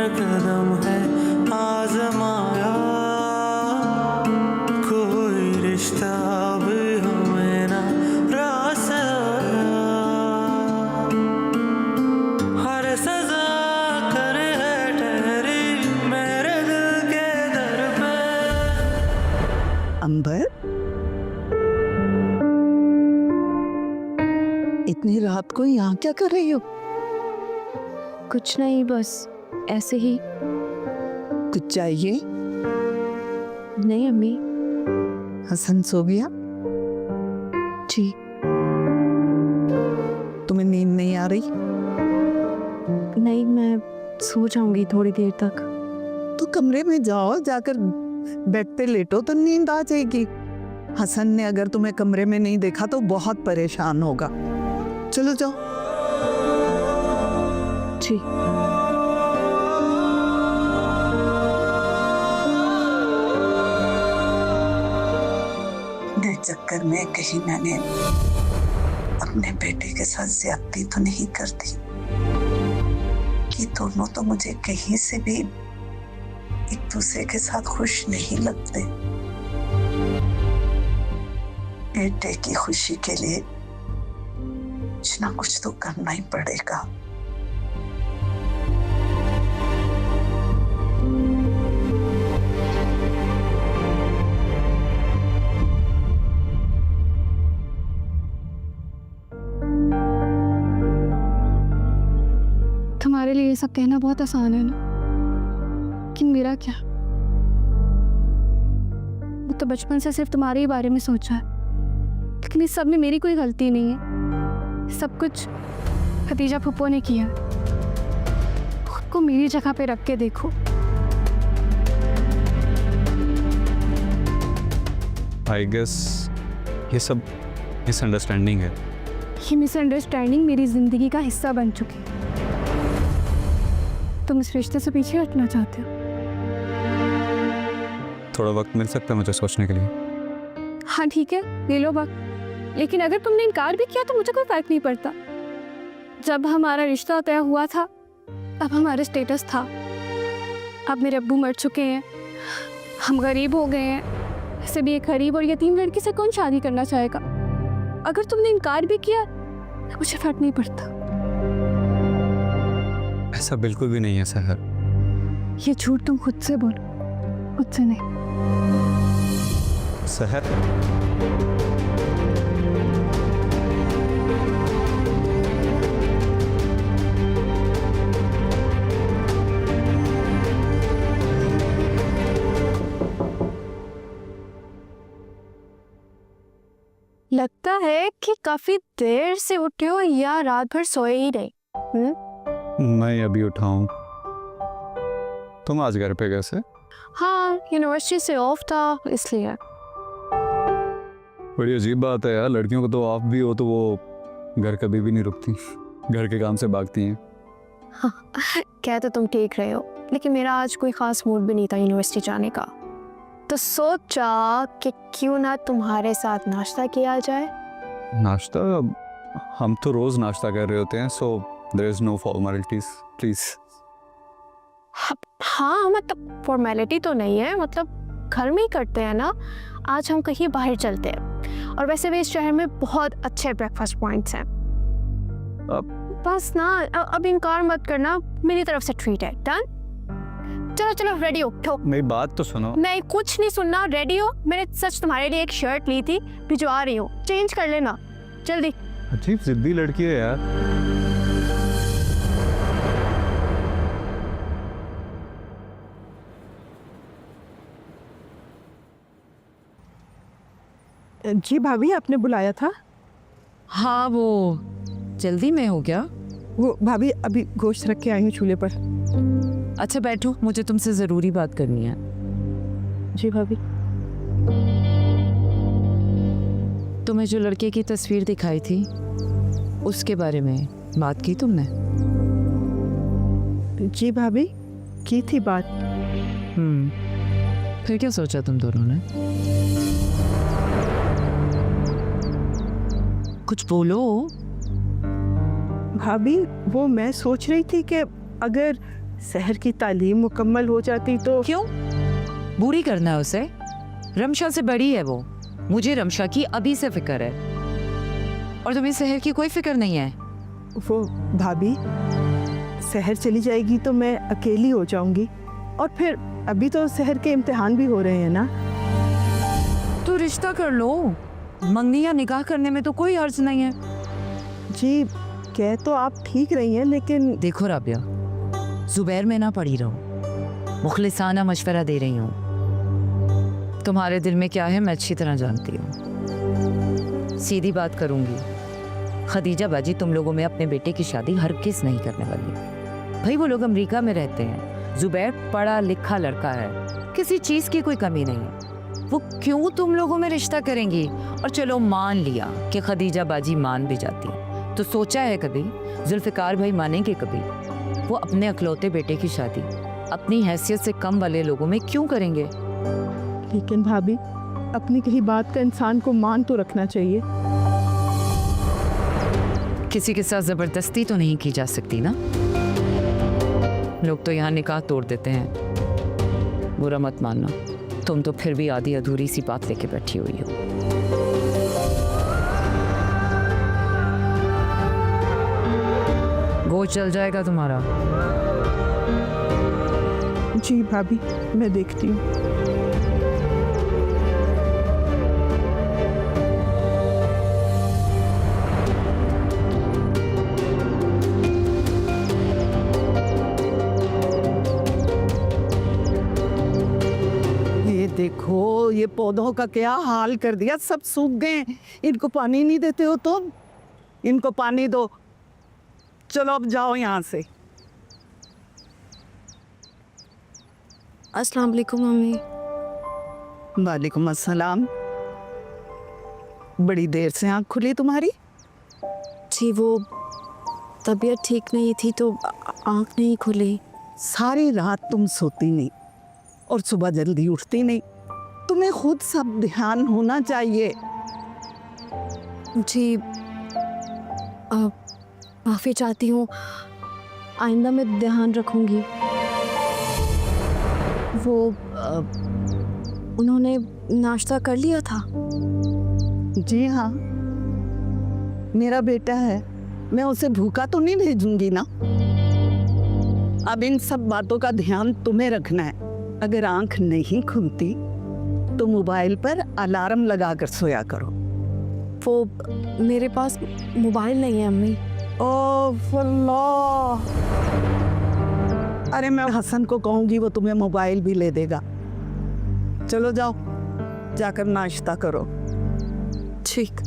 कदम है आजमाया, कोई रिश्ता भी हमें ना रास आया, हर सजा कर है ठहरी मेरे दिल के दर पे। अंबर, इतनी रात को यहाँ क्या कर रही हो? कुछ नहीं, बस ऐसे ही। कुछ चाहिए? नहीं अम्मी। हसन सो गया? जी। तुम्हें नींद नहीं आ रही? नहीं, मैं सो जाऊंगी थोड़ी देर तक। तो कमरे में जाओ, जाकर बेड पे लेटो तो नींद आ जाएगी। हसन ने अगर तुम्हें कमरे में नहीं देखा तो बहुत परेशान होगा। चलो जाओ। जी। मेरे चक्कर में कहीं मैंने अपने बेटे के साथ ज्यादती तो नहीं कर दी कि दोनों तो मुझे कहीं से भी एक दूसरे के साथ खुश नहीं लगते। बेटे की खुशी के लिए कुछ ना कुछ तो करना ही पड़ेगा। तुम्हारे लिए ये सब कहना बहुत आसान है ना, कि मेरा क्या, वो तो बचपन से सिर्फ तुम्हारे ही बारे में सोचा है, लेकिन इस सब में मेरी कोई गलती नहीं है। सब कुछ खदीजा फूफो ने किया। खुद को मेरी जगह पे रख के देखो। आई गेस ये सब मिसअंडरस्टैंडिंग है। ये मिसअंडरस्टैंडिंग मेरी जिंदगी का हिस्सा बन चुकी है। तुम इस रिश्ते से पीछे हटना चाहते हो? थोड़ा वक्त मिल सकता है मुझे सोचने के लिए? हाँ ठीक है, ले लो वक्त, लेकिन अगर तुमने इनकार भी किया तो मुझे कोई फर्क नहीं पड़ता। जब हमारा रिश्ता तय हुआ था तब हमारा स्टेटस था। अब मेरे अब्बू मर चुके हैं, हम गरीब हो गए हैं। ऐसे भी एक गरीब और यतीम लड़की से कौन शादी करना चाहेगा? अगर तुमने इनकार भी किया तो मुझे फर्क नहीं पड़ता। ऐसा बिल्कुल भी नहीं है सहर। ये झूठ तुम खुद से बोलो, खुद से नहीं। सहर, लगता है कि काफी देर से उठे हो या रात भर सोए ही नहीं। मैं अभी उठा हूँ। तुम आज घर पे कैसे? हाँ, यूनिवर्सिटी से ऑफ था इसलिए। बड़ी अजीब बात है यार, लड़कियों को तो ऑफ भी हो तो वो घर कभी भी नहीं रुकती, घर के काम से भागती हैं। हाँ, क्या तो तुम ठीक रहे हो, लेकिन मेरा आज कोई खास मूड भी नहीं था यूनिवर्सिटी जाने का, तो सोचा कि क्यों ना तुम्हारे साथ नाश्ता किया जाए। नाश्ता? हम तो रोज नाश्ता कर रहे होते हैं, so there is no formalities please. हाँ मतलब फॉर्मेलिटी तो नहीं है, मतलब घर में ही करते हैं ना। आज हम कहीं बाहर चलते हैं, और वैसे भी इस शहर में बहुत अच्छे ब्रेकफास्ट पॉइंट्स हैं। बस ना अब इनकार मत करना, मेरी तरफ से ट्रीट है। डन? चलो चलो रेडी हो, उठो। मेरी बात तो सुनो। नहीं, कुछ नहीं सुनना, रेडी हो। मैंने सच तुम्हारे लिए एक शर्ट ली थी, भिजवा रही हूँ, चेंज कर लेना जल्दी। अजीब जिद्दी लड़की है यार। जी भाभी, आपने बुलाया था? हाँ, वो जल्दी में हो गया। वो भाभी अभी गोश्त रख के आई हूँ चूल्हे पर। अच्छा बैठो, मुझे तुमसे ज़रूरी बात करनी है। जी भाभी। तुम्हें जो लड़के की तस्वीर दिखाई थी उसके बारे में बात की तुमने? जी भाभी, की थी बात। फिर क्या सोचा तुम दोनों ने? कुछ बोलो। भाभी वो मैं सोच रही थी कि अगर सहर की तालीम मुकम्मल हो जाती तो क्यों बूढ़ी करना है उसे? रमशा से बड़ी है वो। मुझे रमशा की अभी से फिक्र है और तुम्हें शहर की कोई फिक्र नहीं है। वो भाभी शहर चली जाएगी तो मैं अकेली हो जाऊंगी, और फिर अभी तो शहर के इम्तिहान भी हो रहे हैं ना। तो रिश्ता कर लो, मंगनी या निकाह करने में तो कोई अर्ज नहीं है। जी कह तो आप ठीक रही हैं, लेकिन देखो राबिया, जुबैर में ना पड़ी रहो, मुखलिसाना मशवरा दे रही हूँ। तुम्हारे दिल में क्या है मैं अच्छी तरह जानती हूँ। सीधी बात करूँगी, खदीजा बाजी तुम लोगों में अपने बेटे की शादी हरगिज़ नहीं करने वाली। भाई वो लोग अमेरिका में रहते हैं, जुबैर पढ़ा लिखा लड़का है, किसी चीज़ की कोई कमी नहीं है। वो क्यों तुम लोगों में रिश्ता करेंगी? और चलो मान लिया कि खदीजा बाजी मान भी जाती है, तो सोचा है कभी जुल्फ़िकार भाई मानेंगे कभी वो अपने अकलौते बेटे की शादी अपनी हैसियत से कम वाले लोगों में क्यों करेंगे? लेकिन भाभी अपनी कही बात का इंसान को मान तो रखना चाहिए। किसी के साथ जबरदस्ती तो नहीं की जा सकती ना। लोग तो यहाँ निकाह तोड़ देते हैं। बुरा मत मानना, तुम तो फिर भी आधी अधूरी सी बात लेके बैठी हुई हो। गोश्त चल जाएगा तुम्हारा। जी भाभी मैं देखती हूँ। देखो ये पौधों का क्या हाल कर दिया, सब सूख गए। इनको पानी नहीं देते हो तुम? इनको पानी दो। चलो अब जाओ यहाँ से। अस्सलाम वालेकुम मम्मी। वालेकुम अस्सलाम। बड़ी देर से आँख खुली तुम्हारी? जी वो तबीयत ठीक नहीं थी तो आँख नहीं खुली। सारी रात तुम सोती नहीं और सुबह जल्दी उठती नहीं। तुम्हें खुद सब ध्यान होना चाहिए। जी माफ़ी चाहती हूँ, आइंदा मैं ध्यान रखूँगी। वो उन्होंने नाश्ता कर लिया था? जी हाँ, मेरा बेटा है, मैं उसे भूखा तो नहीं भेजूंगी ना। अब इन सब बातों का ध्यान तुम्हें रखना है। अगर आंख नहीं खुलती तो मोबाइल पर अलार्म लगा कर सोया करो। वो मेरे पास मोबाइल नहीं है अम्मी। ओह अल्लाह! अरे मैं हसन को कहूँगी, वो तुम्हें मोबाइल भी ले देगा। चलो जाओ, जाकर नाश्ता करो। ठीक।